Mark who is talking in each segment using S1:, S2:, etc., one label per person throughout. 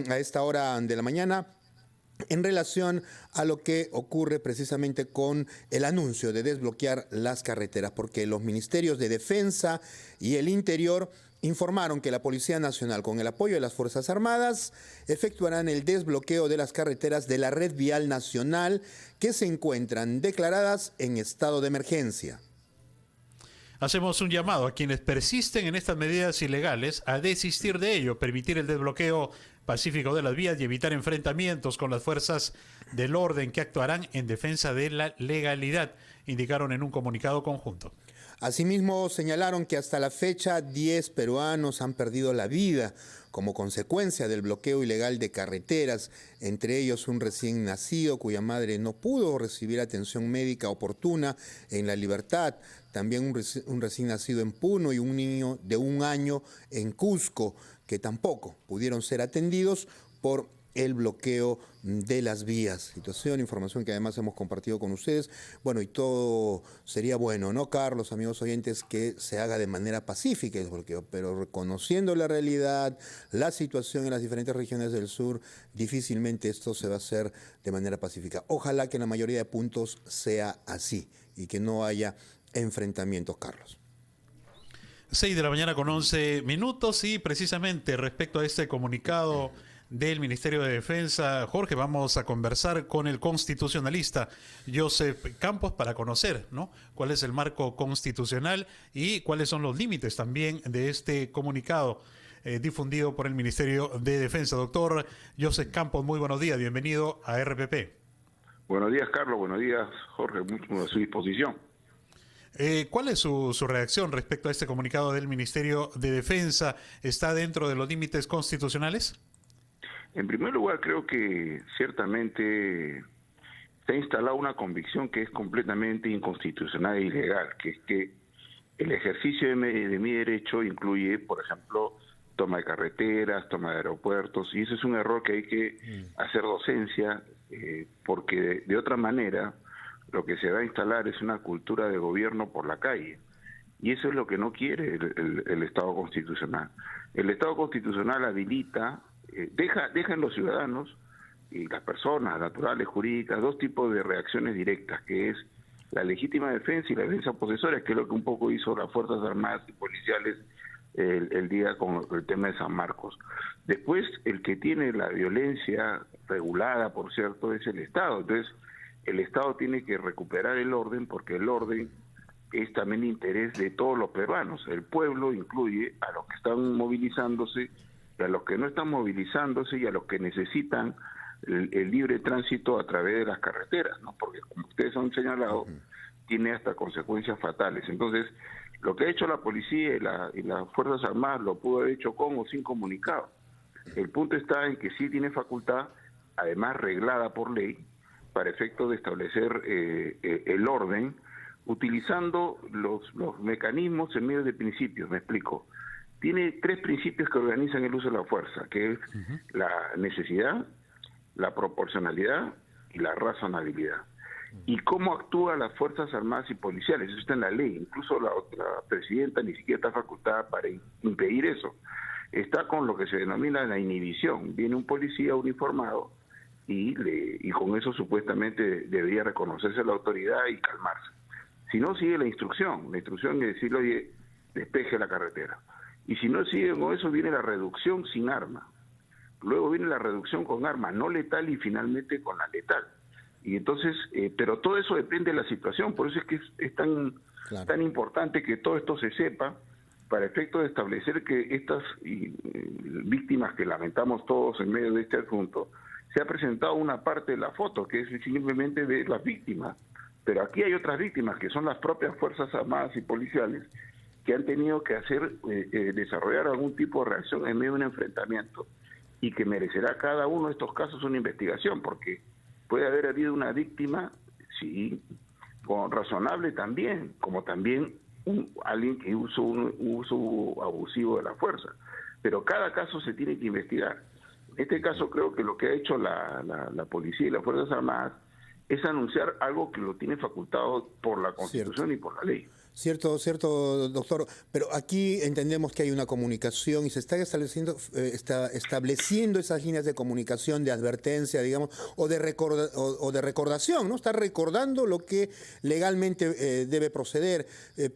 S1: a esta hora de la mañana en relación a lo que ocurre precisamente con el anuncio de desbloquear las carreteras, porque los ministerios de Defensa y el Interior informaron que la Policía Nacional, con el apoyo de las Fuerzas Armadas, efectuarán el desbloqueo de las carreteras de la red vial nacional que se encuentran declaradas en estado de emergencia.
S2: Hacemos un llamado a quienes persisten en estas medidas ilegales a desistir de ello, permitir el desbloqueo pacífico de las vías y evitar enfrentamientos con las fuerzas del orden que actuarán en defensa de la legalidad, indicaron en un comunicado conjunto.
S1: Asimismo, señalaron que hasta la fecha 10 peruanos han perdido la vida como consecuencia del bloqueo ilegal de carreteras, entre ellos un recién nacido cuya madre no pudo recibir atención médica oportuna en La Libertad, también un recién nacido en Puno y un niño de 1 año en Cusco, que tampoco pudieron ser atendidos por el bloqueo de las vías. Situación, información que además hemos compartido con ustedes. Bueno, y todo sería bueno, ¿no, Carlos, amigos oyentes, que se haga de manera pacífica el bloqueo, pero reconociendo la realidad, la situación en las diferentes regiones del sur, difícilmente esto se va a hacer de manera pacífica. Ojalá que en la mayoría de puntos sea así y que no haya enfrentamientos, Carlos.
S2: 6 de la mañana con 11 minutos y precisamente respecto a este comunicado del Ministerio de Defensa, Jorge, vamos a conversar con el constitucionalista Joseph Campos para conocer, ¿no?, cuál es el marco constitucional y cuáles son los límites también de este comunicado difundido por el Ministerio de Defensa. Doctor Joseph Campos, muy buenos días, bienvenido a RPP.
S3: Buenos días, Carlos, buenos días, Jorge, mucho a su disposición.
S2: ¿Cuál es su reacción respecto a este comunicado del Ministerio de Defensa? ¿Está dentro de los límites constitucionales?
S3: En primer lugar, creo que ciertamente se ha instalado una convicción que es completamente inconstitucional e ilegal, que es que el ejercicio de mi derecho incluye, por ejemplo, toma de carreteras, toma de aeropuertos, y eso es un error que hay que hacer docencia, porque de otra manera lo que se va a instalar es una cultura de gobierno por la calle, y eso es lo que no quiere el Estado constitucional. El Estado constitucional habilita, deja en los ciudadanos y las personas naturales, jurídicas, dos tipos de reacciones directas, que es la legítima defensa y la defensa posesora, que es lo que un poco hizo las Fuerzas Armadas y Policiales el día con el tema de San Marcos. Después, el que tiene la violencia regulada, por cierto, es el Estado. Entonces, el Estado tiene que recuperar el orden, porque el orden es también interés de todos los peruanos. El pueblo incluye a los que están movilizándose, y a los que no están movilizándose, y a los que necesitan el libre tránsito a través de las carreteras, ¿no? Porque, como ustedes han señalado, tiene hasta consecuencias fatales. Entonces, lo que ha hecho la policía y las Fuerzas Armadas lo pudo haber hecho con o sin comunicado. El punto está en que sí tiene facultad, además reglada por ley, para efecto de establecer el orden, utilizando los mecanismos en medio de principios. Me explico. Tiene 3 principios que organizan el uso de la fuerza, que es la necesidad, la proporcionalidad y la razonabilidad. Y cómo actúan las Fuerzas Armadas y Policiales, eso está en la ley. Incluso la presidenta ni siquiera está facultada para impedir eso. Está con lo que se denomina la inhibición. Viene un policía uniformado y con eso supuestamente debería reconocerse la autoridad y calmarse. Si no, sigue la instrucción. La instrucción es decirle, oye, despeje la carretera. Y si no sigue con eso, viene la reducción sin arma. Luego viene la reducción con arma no letal y finalmente con la letal. Y entonces, pero todo eso depende de la situación. Por eso es que es tan importante que todo esto se sepa, para efecto de establecer que estas víctimas que lamentamos todos en medio de este asunto, se ha presentado una parte de la foto, que es simplemente de las víctimas. Pero aquí hay otras víctimas, que son las propias Fuerzas Armadas y Policiales, que han tenido que desarrollar algún tipo de reacción en medio de un enfrentamiento, y que merecerá cada uno de estos casos una investigación, porque puede haber habido una víctima, sí, razonable también, como también alguien que usó un uso abusivo de la fuerza. Pero cada caso se tiene que investigar. En este caso creo que lo que ha hecho la policía y las Fuerzas Armadas es anunciar algo que lo tiene facultado por la Constitución y por la ley.
S1: Cierto, cierto, doctor. Pero aquí entendemos que hay una comunicación y se está estableciendo esas líneas de comunicación, de advertencia, digamos, o de recordación, ¿no? Está recordando lo que legalmente debe proceder,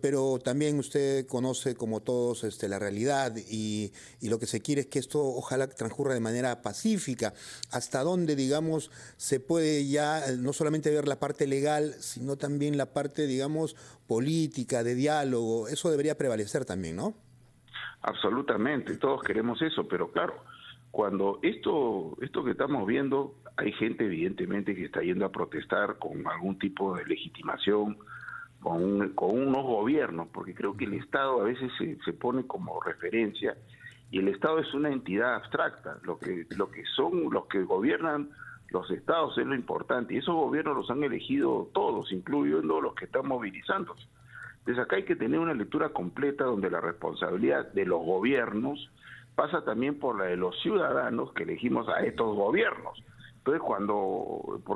S1: pero también usted conoce, como todos, la realidad y lo que se quiere es que esto ojalá transcurra de manera pacífica. ¿Hasta dónde, digamos, se puede ya no solamente ver la parte legal, sino también la parte, digamos, política, de diálogo? Eso debería prevalecer también, ¿no?
S3: Absolutamente, todos queremos eso, pero claro, cuando esto que estamos viendo, hay gente evidentemente que está yendo a protestar con algún tipo de legitimación, con unos gobiernos, porque creo que el Estado a veces se pone como referencia, y el Estado es una entidad abstracta, lo que son los que gobiernan los estados es lo importante, y esos gobiernos los han elegido todos, incluyendo los que están movilizándose. Entonces acá hay que tener una lectura completa donde la responsabilidad de los gobiernos pasa también por la de los ciudadanos que elegimos a estos gobiernos. Entonces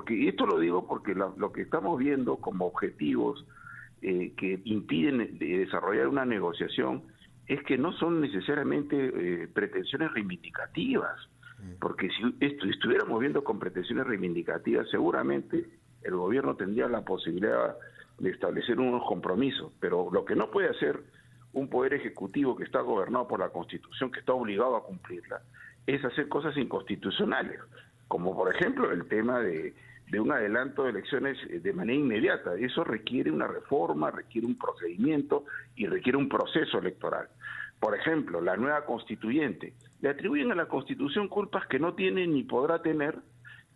S3: y esto lo digo porque lo que estamos viendo como objetivos que impiden desarrollar una negociación es que no son necesariamente pretensiones reivindicativas, porque si estuviéramos viendo con pretensiones reivindicativas, seguramente el gobierno tendría la posibilidad de establecer unos compromisos, pero lo que no puede hacer un poder ejecutivo que está gobernado por la Constitución, que está obligado a cumplirla, es hacer cosas inconstitucionales, como por ejemplo el tema de un adelanto de elecciones de manera inmediata. Eso requiere una reforma, requiere un procedimiento y requiere un proceso electoral. Por ejemplo, la nueva constituyente. Le atribuyen a la Constitución culpas que no tiene ni podrá tener,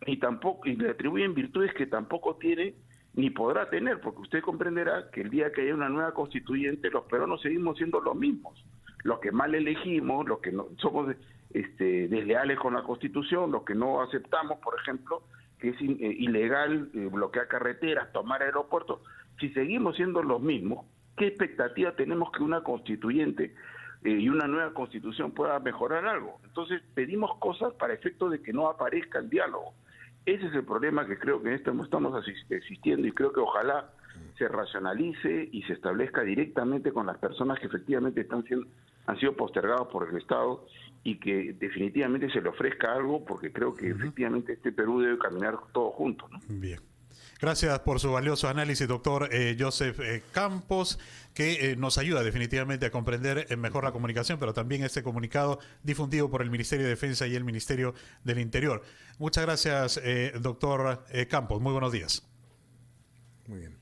S3: y le atribuyen virtudes que tampoco tiene ni podrá tener, porque usted comprenderá que el día que haya una nueva constituyente, los peruanos seguimos siendo los mismos. Los que mal elegimos, los que no somos desleales con la Constitución, los que no aceptamos, por ejemplo, que es ilegal bloquear carreteras, tomar aeropuertos. Si seguimos siendo los mismos, ¿qué expectativa tenemos que una constituyente y una nueva constitución pueda mejorar algo? Entonces pedimos cosas para efecto de que no aparezca el diálogo. Ese es el problema que creo que estamos existiendo, y creo que ojalá se racionalice y se establezca directamente con las personas que efectivamente han sido postergados por el Estado, y que definitivamente se le ofrezca algo, porque creo que efectivamente este Perú debe caminar todos juntos, ¿no?
S2: Bien. Gracias por su valioso análisis, doctor Joseph Campos, que nos ayuda definitivamente a comprender mejor la comunicación, pero también este comunicado difundido por el Ministerio de Defensa y el Ministerio del Interior. Muchas gracias, doctor Campos. Muy buenos días.
S1: Muy bien.